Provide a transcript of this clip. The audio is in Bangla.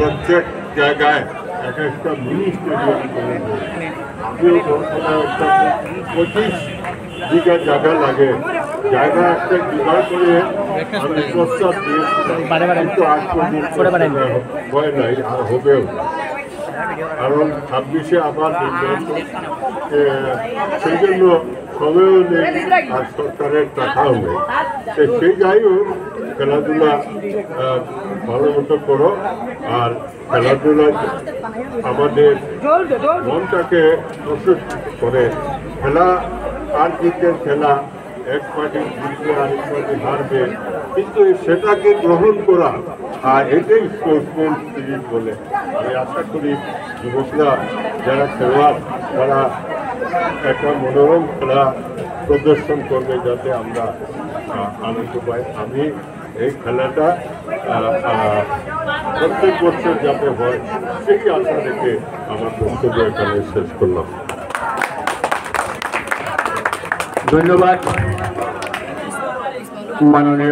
প্রত্যেক জায়গায় এক একটা মিনি স্টেডিয়াম করে আমিও একটা 25 বিঘা জায়গা লাগে, জায়গা একটা জোগাড় করে আমি প্রস্তাব দিয়েছিলাম, কিন্তু আজ পর্যন্ত ভয় নাই আর হবেও, কারণ 26-এ আবার সেই জন্য সময়ও নেই আর সরকারের টাকাও নেই। সেই যাই হোক, খেলাধুলা ভালো মতো করো, আর খেলাধুলা আমাদের মনটাকে প্রস্তুত করে। খেলা আর জিতের খেলা, এক পার্টি জিতবে আরেক পার্টি হারবে, কিন্তু সেটাকে গ্রহণ করা, আর এটাই স্পোর্টসম্যান স্পিরিট বলে। আমি আশা করি যুবকরা যারা খেলোয়াড় তারা একটা মনোরম খেলা প্রদর্শন করবে, যাতে আমরা আনন্দ পাই। আমি এই খেলাটা প্রত্যেক বছর যাতে হয় সেই আশা রেখে আমার বক্তব্য এখানে শেষ করলাম। ধন্যবাদ মাননীয়